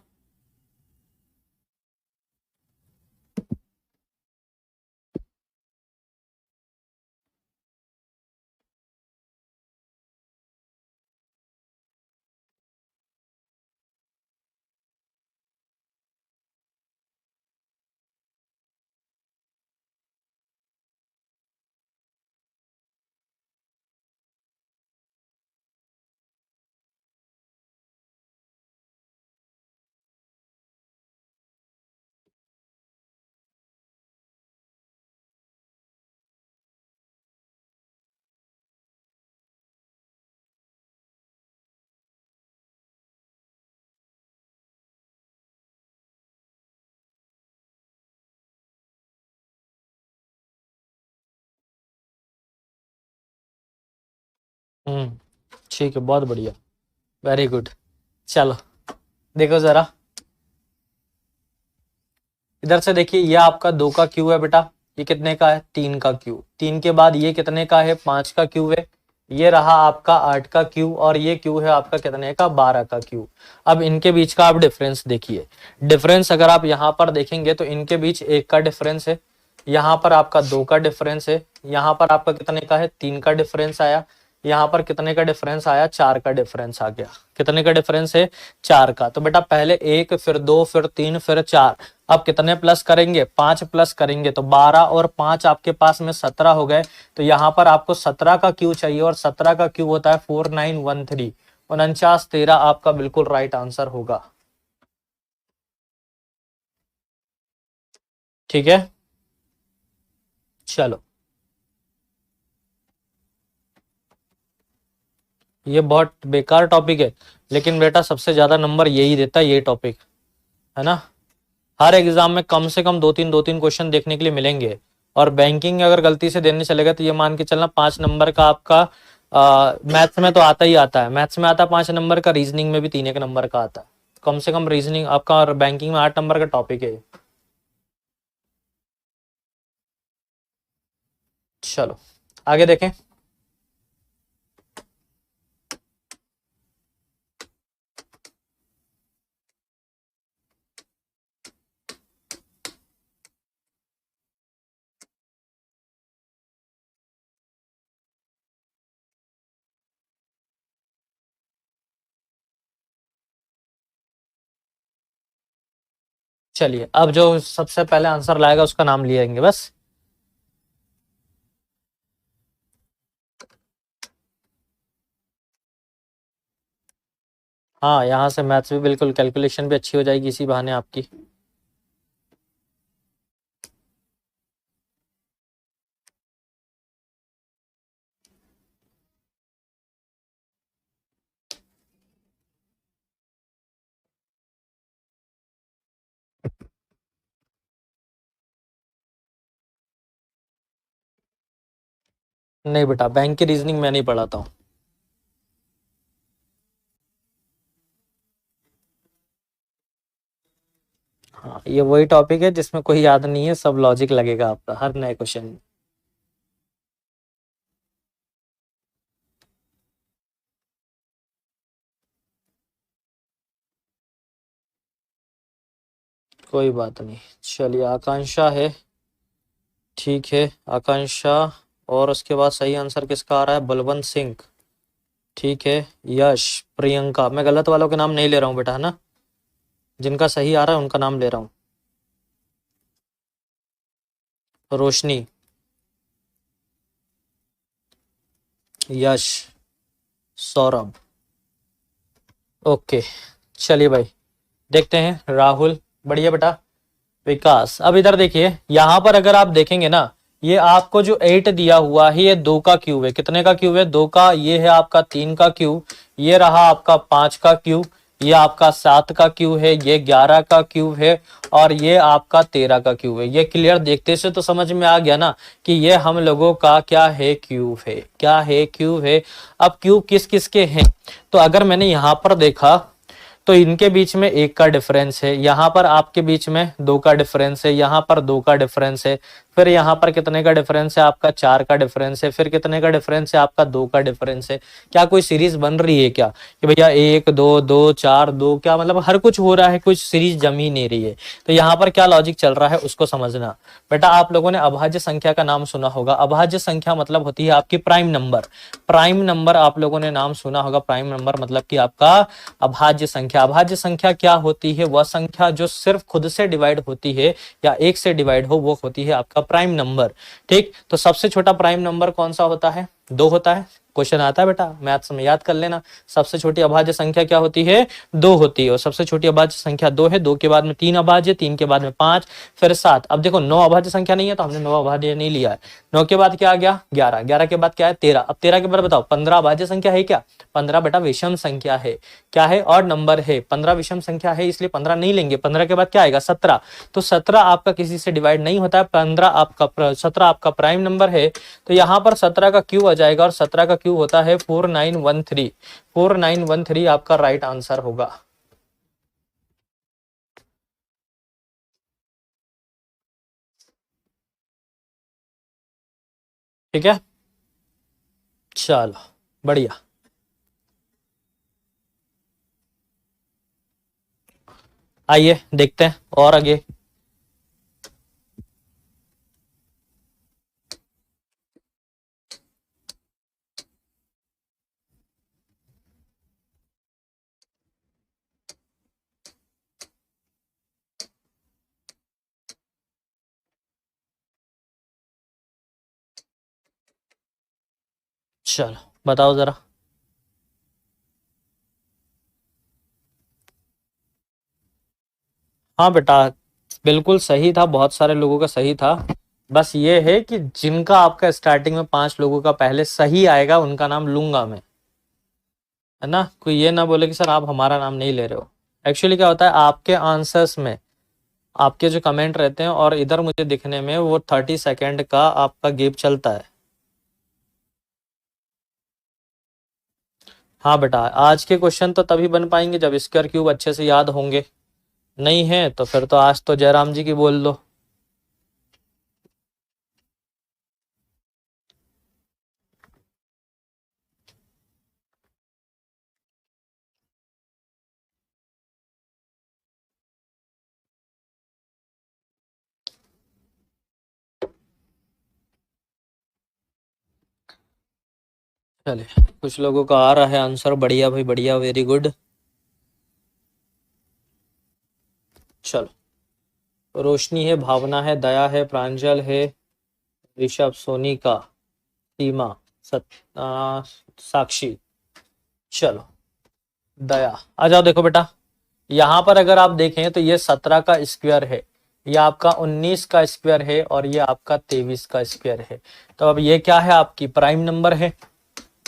ठीक है, बहुत बढ़िया, वेरी गुड। चलो, देखो जरा, इधर से देखिए, ये आपका 2 का क्यू है बेटा। ये कितने का है? 3 का क्यू। 3 के बाद ये कितने का है? 5 का क्यू है। ये रहा आपका 8 का क्यू, और ये क्यू है आपका कितने का? 12 का क्यू। अब इनके बीच का आप डिफरेंस देखिए। डिफरेंस अगर आप यहाँ पर देखेंगे तो इनके बीच 1 का डिफरेंस है, यहाँ पर आपका 2 का डिफरेंस है, यहाँ पर आपका कितने का है? 3 का डिफरेंस आया, यहाँ पर कितने का डिफरेंस आया? 4 का डिफरेंस आ गया। कितने का डिफरेंस है? 4 का। तो बेटा पहले 1, फिर 2, फिर 3, फिर 4। अब कितने प्लस करेंगे? 5 प्लस करेंगे, तो 12 और 5 आपके पास में 17 हो गए। तो यहाँ पर आपको 17 का क्यू चाहिए, और 17 का क्यू होता है 4913। 4913 आपका बिल्कुल राइट आंसर होगा। ठीक है, चलो, ये बहुत बेकार टॉपिक है, लेकिन बेटा सबसे ज्यादा नंबर यही देता है, ये टॉपिक, है ना। हर एग्जाम में कम से कम 2-3 क्वेश्चन देखने के लिए मिलेंगे। और बैंकिंग अगर गलती से देने चलेगा तो ये मान के चलना 5 नंबर का आपका मैथ्स में तो आता ही आता है, मैथ्स में आता है 5 नंबर का, रीजनिंग में भी 3-1 नंबर का आता है। कम से कम रीजनिंग आपका और बैंकिंग में 8 नंबर का टॉपिक है। चलो, आगे देखें। चलिए अब जो सबसे पहले आंसर लाएगा उसका नाम लिएंगे बस। हाँ, यहाँ से मैथ्स भी बिल्कुल, कैलकुलेशन भी अच्छी हो जाएगी इसी बहाने आपकी। नहीं बेटा, बैंक की रीजनिंग मैं नहीं पढ़ाता हूँ। हाँ, ये वही टॉपिक है जिसमें कोई याद नहीं है, सब लॉजिक लगेगा आपका हर नए क्वेश्चन में। कोई बात नहीं। चलिए आकांक्षा है, ठीक है आकांक्षा। और उसके बाद सही आंसर किसका आ रहा है? बलवंत सिंह, ठीक है। यश, प्रियंका, मैं गलत वालों के नाम नहीं ले रहा हूँ बेटा, है ना, जिनका सही आ रहा है उनका नाम ले रहा हूँ। रोशनी, यश, सौरभ, ओके। चलिए भाई देखते हैं। राहुल, बढ़िया बेटा। विकास, अब इधर देखिए, यहां पर अगर आप देखेंगे ना, ये आपको जो 8 दिया हुआ है ये 2 का क्यूब है। कितने का क्यूब है? 2 का। ये है आपका 3 का क्यूब, ये रहा आपका 5 का क्यूब, ये आपका 7 का क्यूब है, ये 11 का क्यूब है, और ये आपका 13 का क्यूब है। ये क्लियर देखते से तो समझ में आ गया ना कि ये हम लोगों का क्या है? क्यूब है। क्या है? क्यूब है। अब क्यूब किस किस के हैं? तो अगर मैंने यहां पर देखा तो इनके बीच में 1 का डिफरेंस है, यहाँ पर आपके बीच में 2 का डिफरेंस है, यहाँ पर 2 का डिफरेंस है, फिर यहाँ पर कितने का डिफरेंस है? आपका 4 का डिफरेंस है, फिर कितने का डिफरेंस है? आपका 2 का डिफरेंस है। क्या कोई सीरीज बन रही है क्या कि भैया 1 2 2 4 2? क्या मतलब हर कुछ हो रहा है, कुछ सीरीज जम ही नहीं रही है। तो यहाँ पर क्या लॉजिक चल रहा है उसको समझना। बेटा आप लोगों ने अभाज्य संख्या का नाम सुना होगा। अभाज्य संख्या मतलब होती है आपकी प्राइम नंबर। प्राइम नंबर आप लोगों ने नाम सुना होगा। प्राइम नंबर मतलब कि आपका अभाज्य संख्या। अभाज्य संख्या क्या होती है? वह संख्या जो सिर्फ खुद से डिवाइड होती है या 1 से डिवाइड हो, वो होती है आपका प्राइम नंबर। ठीक, तो सबसे छोटा प्राइम नंबर कौन सा होता है? 2 होता है। क्वेश्चन आता है बेटा, मैथ्स में याद कर लेना। सबसे छोटी अभाज्य संख्या क्या होती है? 2 होती है। और सबसे छोटी अभाज्य संख्या 2 है। 2 के बाद में 3 अभाज्य, 3 के बाद में 5, फिर 7। अब देखो 9 अभाज्य संख्या नहीं है तो हमने 9 अभाज्य नहीं लिया है। 9 के बाद क्या आ गया? 11। 11 के बाद क्या है? 13। अब 13 के बाद बताओ 15 अभाज्य संख्या है क्या? 15 बेटा विषम संख्या है। क्या है? और नंबर है। 15 विषम संख्या है, इसलिए 15 नहीं लेंगे। 15 के बाद क्या आएगा? 17। तो 17 आपका किसी से डिवाइड नहीं होता है। 17 आपका प्राइम नंबर है। तो यहाँ पर 17 का क्यूब आ जाएगा, और 17 का क्यूब होता है 4913। 4913 आपका राइट आंसर होगा। ठीक है, चलो बढ़िया। आइए देखते हैं और आगे। चलो बताओ जरा। हाँ बेटा, बिल्कुल सही था, बहुत सारे लोगों का सही था। बस ये है कि जिनका आपका स्टार्टिंग में 5 लोगों का पहले सही आएगा उनका नाम लूंगा मैं, है ना। कोई ये ना बोले कि सर आप हमारा नाम नहीं ले रहे हो। एक्चुअली क्या होता है, आपके आंसर्स में आपके जो कमेंट रहते हैं और इधर मुझे दिखने में वो 30 सेकेंड का आपका गैप चलता है। हाँ बेटा, आज के क्वेश्चन तो तभी बन पाएंगे जब स्क्वायर क्यूब अच्छे से याद होंगे। नहीं है तो फिर तो आज तो जयराम जी की बोल दो। चलिए, कुछ लोगों का आ रहा है आंसर, बढ़िया भाई बढ़िया, वेरी गुड। चलो, रोशनी है, भावना है, दया है, प्रांजल है, ऋषभ, सोनिका, सीमा, सत साक्षी। चलो, दया आ जाओ। देखो बेटा, यहाँ पर अगर आप देखें तो ये 17 का स्क्वायर है, ये आपका 19 का स्क्वायर है, और ये आपका 23 का स्क्वायर है। तो अब ये क्या है, आपकी प्राइम नंबर है,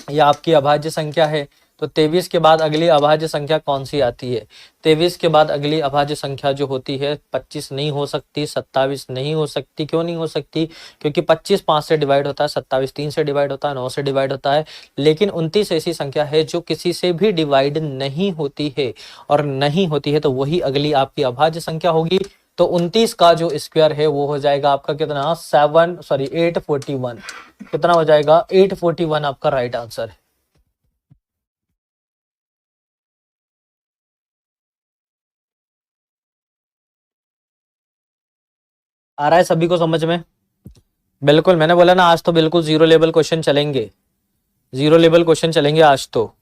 ये आपकी अभाज्य संख्या है। तो 23 के बाद अगली अभाज्य संख्या कौन सी आती है? 23 के बाद अगली अभाज्य संख्या जो होती है 25 नहीं हो सकती, 27 नहीं हो सकती। क्यों नहीं हो सकती? क्योंकि 25 5 से डिवाइड होता है, 27 3 से डिवाइड होता है, 9 से डिवाइड होता है। लेकिन 29 ऐसी संख्या है जो किसी से भी डिवाइड नहीं होती है, और नहीं होती है तो वही अगली आपकी अभाज्य संख्या होगी। तो 29 का जो स्क्वायर है वो हो जाएगा आपका कितना, 841। कितना हो जाएगा? 841 आपका राइट आंसर है। आ रहा है सभी को समझ में? बिल्कुल, मैंने बोला ना आज तो बिल्कुल जीरो लेवल क्वेश्चन चलेंगे, जीरो लेवल क्वेश्चन चलेंगे आज तो।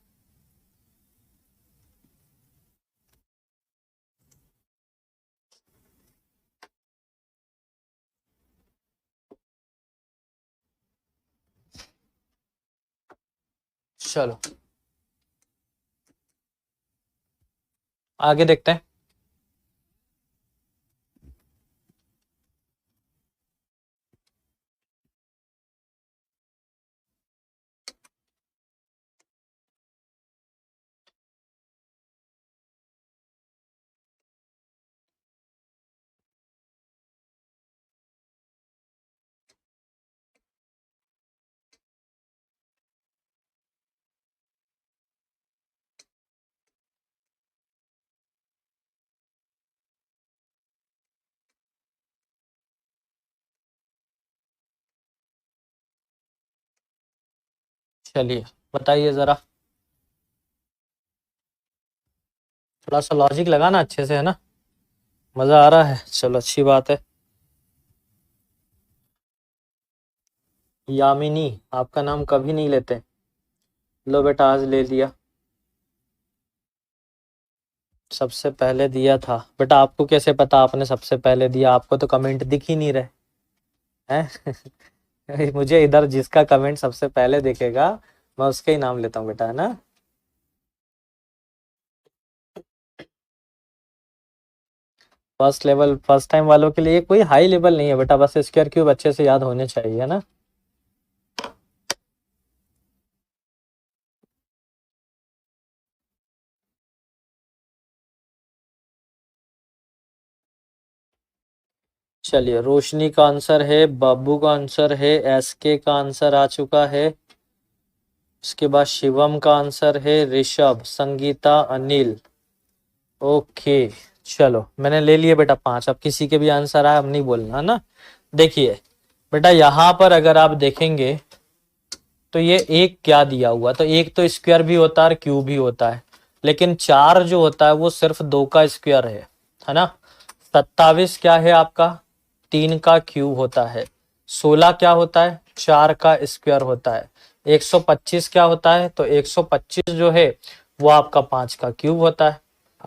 चलो आगे देखते हैं। चलिए बताइए जरा, थोड़ा सा लॉजिक लगाना अच्छे से, है ना? मजा आ रहा है, चलो अच्छी बात है। यामिनी, आपका नाम कभी नहीं लेते, लो बेटा आज ले लिया। सबसे पहले दिया था बेटा, आपको कैसे पता आपने सबसे पहले दिया? आपको तो कमेंट दिख ही नहीं रहे हैं मुझे इधर जिसका कमेंट सबसे पहले दिखेगा मैं उसका ही नाम लेता हूँ बेटा, है ना? फर्स्ट लेवल फर्स्ट टाइम वालों के लिए कोई हाई लेवल नहीं है बेटा, बस स्क्वायर क्यूब अच्छे से याद होने चाहिए, है ना? चलिए, रोशनी का आंसर है, बाबू का आंसर है, एसके का आंसर आ चुका है, उसके बाद शिवम का आंसर है, ऋषभ, संगीता, अनिल। ओके, चलो मैंने ले लिए बेटा 5। अब किसी के भी आंसर आए, अब नहीं बोलना, है ना? देखिए बेटा, यहाँ पर अगर आप देखेंगे तो ये एक क्या दिया हुआ, तो एक तो स्क्वायर भी होता है और क्यूब भी होता है, लेकिन 4 जो होता है वो सिर्फ 2 का स्क्वायर है ना? 27 क्या है आपका? 3 का क्यूब होता है। 16 क्या होता है? 4 का स्क्वायर होता है। 125 क्या होता है? तो 125 जो है वो आपका 5 का क्यूब होता है।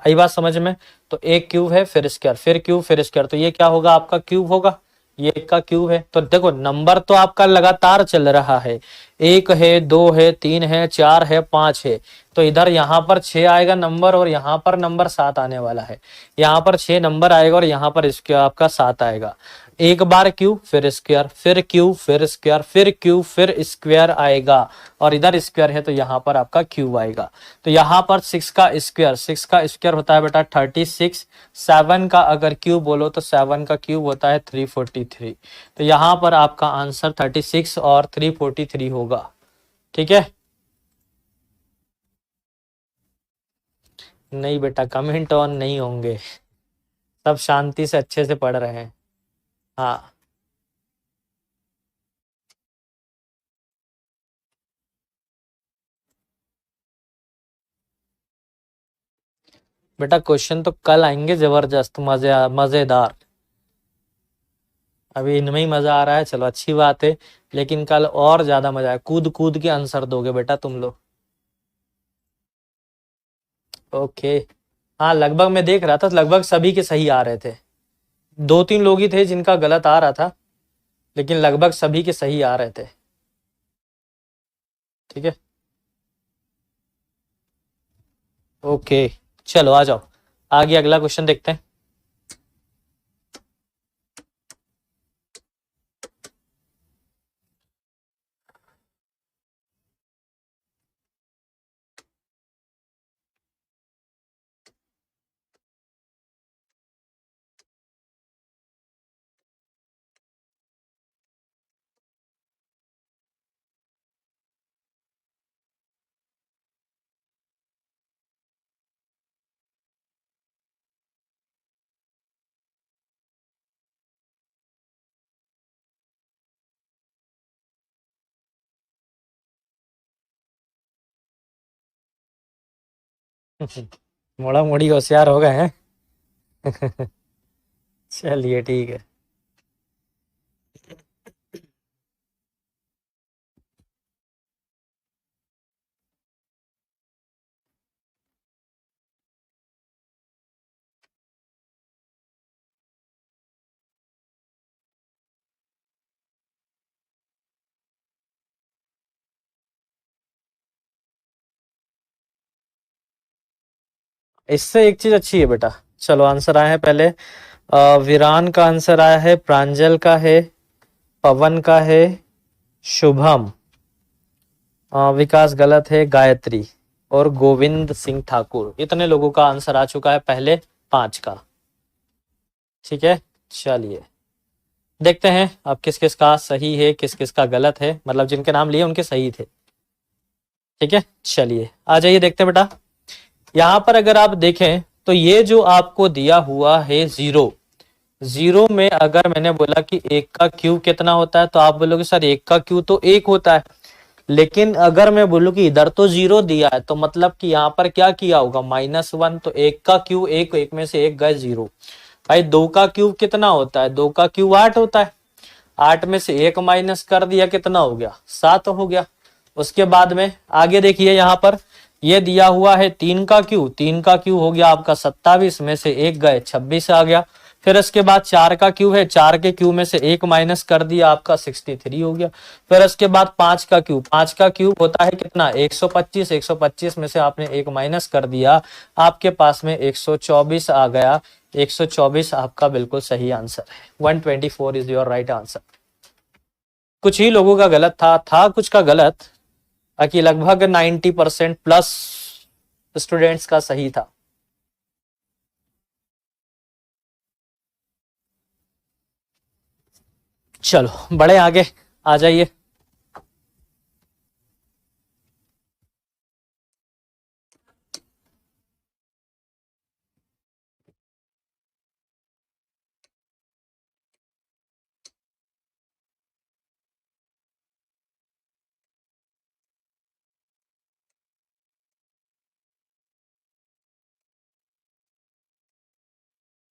आई बात समझ में? तो एक क्यूब है, फिर स्क्वायर, फिर क्यूब, फिर स्क्वायर, तो ये क्या होगा? आपका क्यूब होगा। ये एक का क्यूब है। तो देखो नंबर तो आपका लगातार चल रहा है, 1 है, 2 है, 3 है, 4 है, 5 है। तो इधर यहाँ पर 6 आएगा नंबर, और यहाँ पर नंबर 7 आने वाला है। यहाँ पर 6 नंबर आएगा और यहाँ पर इसके आपका 7 आएगा। एक बार क्यूब, फिर स्क्वायर, फिर क्यूब, फिर स्क्वायर, फिर क्यूब, फिर स्क्वायर आएगा, और इधर स्क्वायर है तो यहाँ पर आपका क्यूब आएगा। तो यहाँ पर 6 का स्क्वायर, 6 का स्क्वायर होता है बेटा 36। 7 का अगर क्यूब बोलो तो 7 का क्यूब होता है 343। तो यहाँ पर आपका आंसर 36 और 343 होगा। ठीक है? नहीं बेटा, कमेंट ऑन नहीं होंगे, सब शांति से अच्छे से पढ़ रहे हैं। हाँ बेटा, क्वेश्चन तो कल आएंगे जबरदस्त, मजेदार। अभी इनमें ही मजा आ रहा है, चलो अच्छी बात है। लेकिन कल और ज्यादा मजा है, कूद कूद के आंसर दोगे बेटा तुम लोग। ओके। हाँ लगभग मैं देख रहा था, लगभग सभी के सही आ रहे थे। दो तीन लोग ही थे जिनका गलत आ रहा था, लेकिन लगभग सभी के सही आ रहे थे। ठीक है। ओके चलो आ जाओ, आगे अगला क्वेश्चन देखते हैं। मोड़ा मोड़ी होशियार हो गए हैं। चलिए ठीक है। इससे एक चीज अच्छी है बेटा। चलो आंसर आए हैं पहले। वीरान का आंसर आया है, प्रांजल का है, पवन का है, शुभम, विकास गलत है, गायत्री और गोविंद सिंह ठाकुर, इतने लोगों का आंसर आ चुका है पहले 5 का। ठीक है। चलिए देखते हैं अब किस किस का सही है, किस किस का गलत है, मतलब जिनके नाम लिए उनके सही थे। ठीक है चलिए आ जाइए देखते हैं बेटा। यहाँ पर अगर आप देखें तो ये जो आपको दिया हुआ है जीरो, जीरो में अगर मैंने बोला कि एक का क्यूब कितना होता है, तो आप बोलोगे सर एक का क्यूब तो एक होता है। लेकिन अगर मैं बोलूं कि इधर तो जीरो दिया है, तो मतलब कि यहाँ पर क्या किया होगा, -1, तो एक का क्यूब एक, एक में से एक गए जीरो। भाई दो का क्यूब कितना होता है, दो का क्यूब 8 होता है, 8 में से एक माइनस कर दिया, कितना हो गया, 7 हो गया। उसके बाद में आगे देखिए यहाँ पर ये दिया हुआ है 3 का क्यूब, 3 का क्यूब हो गया आपका 27, में से एक गए 26 आ गया। फिर इसके बाद 4 का क्यूब है, 4 के क्यूब में से एक माइनस कर दिया, आपका 63 हो गया। फिर इसके बाद 5 का क्यूब, 5 का क्यूब होता है कितना, 125, 125 में से आपने एक माइनस कर दिया, आपके पास में 124 आ गया। 124 आपका बिल्कुल सही आंसर है। 124 इज योर राइट आंसर। कुछ ही लोगों का गलत था कुछ का गलत, बाकी लगभग 90% प्लस स्टूडेंट्स का सही था। चलो बड़े आगे आ जाइए।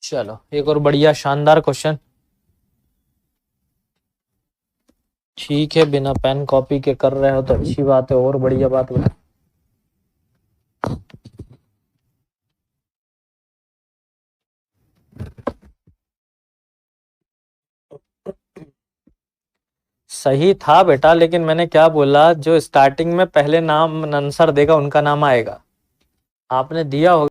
चलो एक और बढ़िया शानदार क्वेश्चन। ठीक है, बिना पेन कॉपी के कर रहे हो तो अच्छी बात है, और बढ़िया बात बता। सही था बेटा, लेकिन मैंने क्या बोला, जो स्टार्टिंग में पहले नाम आंसर देगा उनका नाम आएगा। आपने दिया होगा।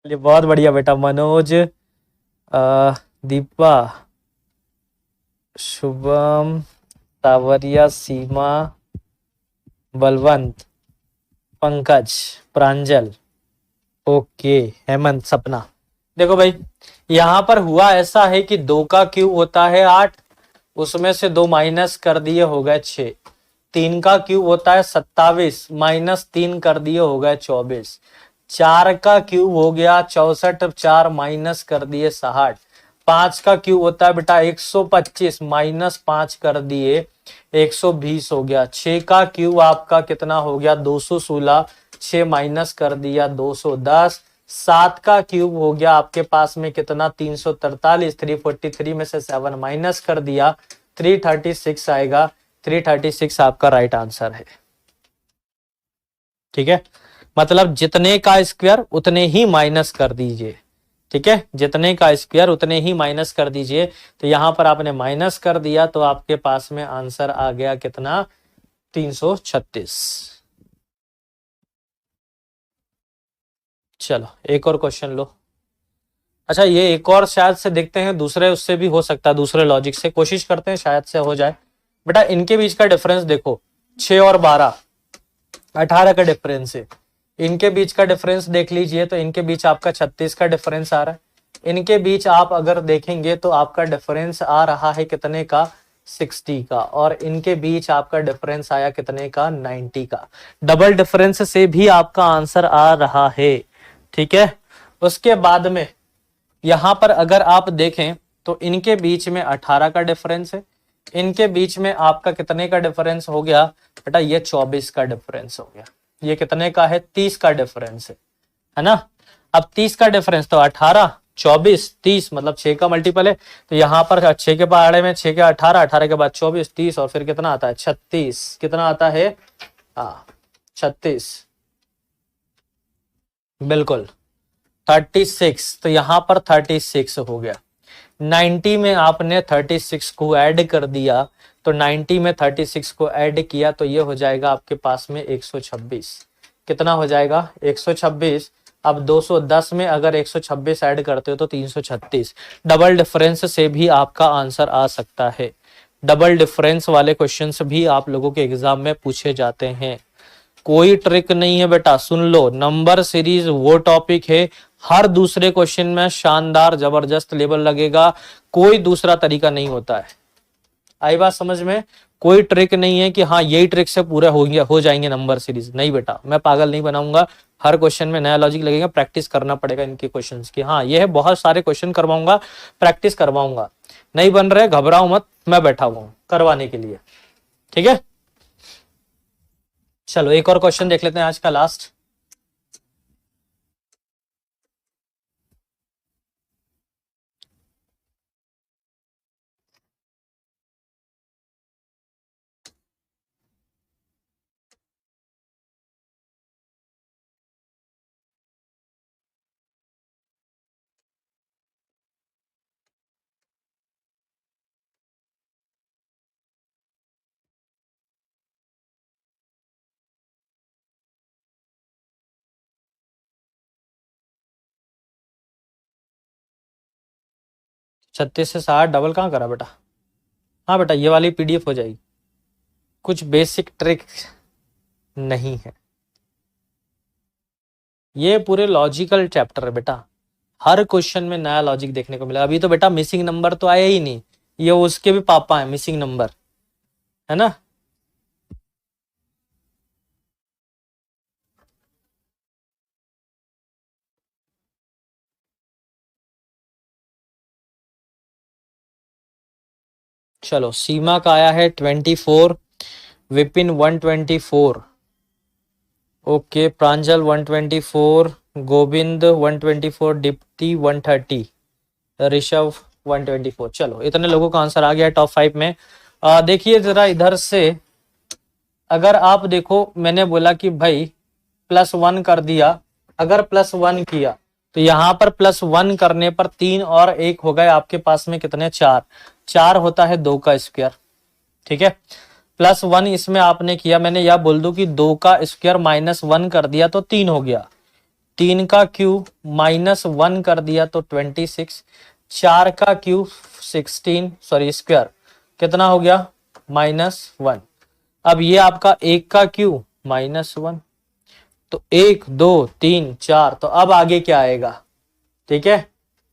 चलिए बहुत बढ़िया बेटा। मनोज, दीपा, शुभम, सावरिया, सीमा, बलवंत, पंकज, प्रांजल, ओके, हेमंत, सपना। देखो भाई, यहां पर हुआ ऐसा है कि 2 का क्यूब होता है 8, उसमें से 2 माइनस कर दिए हो गए 6। 3 का क्यूब होता है 27, माइनस 3 कर दिए हो गए 24। 4 का क्यूब हो गया 64, 4 माइनस कर दिए 60। 5 का क्यूब होता है बेटा 125, माइनस 5 कर दिए 120 हो गया। 6 का क्यूब आपका कितना हो गया 216, 6 माइनस कर दिया 210। 7 का क्यूब हो गया आपके पास में कितना 343, 343 में से 7 माइनस कर दिया 336 आएगा। 336 आपका राइट आंसर है। ठीक है, मतलब जितने का स्क्वायर उतने ही माइनस कर दीजिए। ठीक है, जितने का स्क्वायर उतने ही माइनस कर दीजिए। तो यहां पर आपने माइनस कर दिया तो आपके पास में आंसर आ गया कितना 336। चलो एक और क्वेश्चन लो। अच्छा ये एक और शायद से देखते हैं, दूसरे उससे भी हो सकता है, दूसरे लॉजिक से कोशिश करते हैं, शायद से हो जाए। बेटा इनके बीच का डिफरेंस देखो, 6 और 12, 18 का डिफरेंस है। इनके बीच का डिफरेंस देख लीजिए तो इनके बीच आपका 36 का डिफरेंस आ रहा है। इनके बीच आप अगर देखेंगे तो आपका डिफरेंस आ रहा है कितने का 60 का, और इनके बीच आपका डिफरेंस आया कितने का 90 का। डबल डिफरेंस से भी आपका आंसर आ रहा है। ठीक है, उसके बाद में यहां पर अगर आप देखें तो इनके बीच में 18 का डिफरेंस है। इनके बीच में आपका कितने का डिफरेंस हो गया बेटा, ये 24 का डिफरेंस हो गया। ये कितने का है 30 का डिफरेंस है ना। अब 30 का डिफरेंस तो 18, 24, 30 मतलब 6 का मल्टीपल है। तो यहां पर 6 के पहाड़े में 6 के 18, 18 के बाद 24, 30 और फिर कितना आता है 36। कितना आता है 36, बिल्कुल 36। तो यहां पर 36 हो गया। 90 में आपने 36 को ऐड कर दिया, तो 90 में 36 को ऐड किया तो ये हो जाएगा आपके पास में 126। कितना हो जाएगा 126। अब 210 में अगर 126 ऐड करते हो तो 336। डबल डिफरेंस से भी आपका आंसर आ सकता है। डबल डिफरेंस वाले क्वेश्चंस भी आप लोगों के एग्जाम में पूछे जाते हैं। कोई ट्रिक नहीं है बेटा, सुन लो, नंबर सीरीज वो टॉपिक है हर दूसरे क्वेश्चन में शानदार जबरदस्त लेवल लगेगा। कोई दूसरा तरीका नहीं होता है। आई बात समझ में? कोई ट्रिक नहीं है कि हाँ यही ट्रिक से पूरे हो जाएंगे नंबर सीरीज। नहीं बेटा, मैं पागल नहीं बनाऊंगा। हर क्वेश्चन में नया लॉजिक लगेगा, प्रैक्टिस करना पड़ेगा इनके क्वेश्चंस की। हाँ ये है, बहुत सारे क्वेश्चन करवाऊंगा, प्रैक्टिस करवाऊंगा। नहीं बन रहे घबराओ मत, मैं बैठा हुआ हूं करवाने के लिए। ठीक है, चलो एक और क्वेश्चन देख लेते हैं आज का लास्ट। छत्तीस से 60 डबल कहाँ करा बेटा? हाँ बेटा, ये वाली पीडीएफ हो जाएगी। कुछ बेसिक ट्रिक नहीं है, ये पूरे लॉजिकल चैप्टर है बेटा। हर क्वेश्चन में नया लॉजिक देखने को मिला। अभी तो बेटा मिसिंग नंबर तो आया ही नहीं, ये उसके भी पापा है मिसिंग नंबर, है ना। चलो सीमा का आया है 24, विपिन 124, ओके, प्रांजल 124, गोविंद 124, डिप्टी 130, ऋषभ 124। चलो इतने लोगों का आंसर आ गया टॉप 5 में। देखिए जरा इधर से, अगर आप देखो मैंने बोला कि भाई +1 कर दिया, अगर +1 किया तो यहां पर +1 करने पर 3 और 1 हो गए आपके पास में कितने 4। 4 होता है 2 का स्क्वायर। ठीक है, +1 इसमें आपने किया, मैंने यह बोल दूं कि 2 का स्क्वायर -1 कर दिया तो 3 हो गया। 3 का क्यूब -1 कर दिया तो 26, 4 का क्यूब 16 सॉरी स्क्वायर कितना हो गया -1। अब ये आपका 1 का क्यूब -1, तो 1 2 3 4, तो अब आगे क्या आएगा, ठीक है,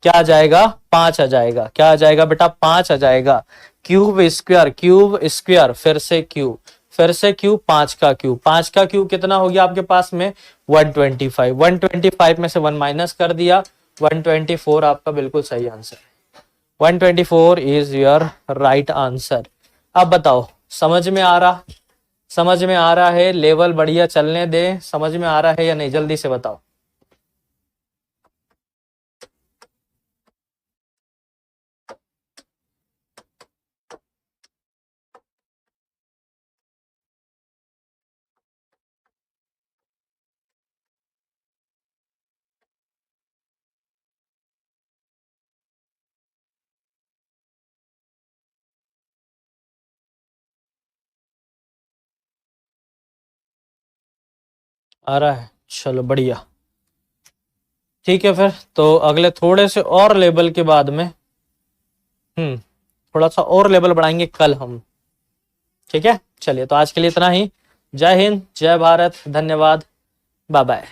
क्या आ जाएगा 5 आ जाएगा, क्या आ जाएगा बेटा 5 आ जाएगा। क्यूब स्क्वायर फिर से क्यूब, फिर से क्यूब, 5 का क्यूब, 5 का क्यूब कितना हो गया आपके पास में 125, 125 में से 1 माइनस कर दिया 124 आपका बिल्कुल सही आंसर है। 124 इज योर राइट आंसर। अब बताओ समझ में आ रहा, समझ में आ रहा है, लेवल बढ़िया चलने दे, समझ में आ रहा है या नहीं, जल्दी से बताओ। आ रहा है, चलो बढ़िया, ठीक है। फिर तो अगले थोड़े से और लेवल के बाद में थोड़ा सा और लेवल बढ़ाएंगे कल हम, ठीक है। चलिए तो आज के लिए इतना ही। जय हिंद, जय भारत, धन्यवाद, बाय बाय।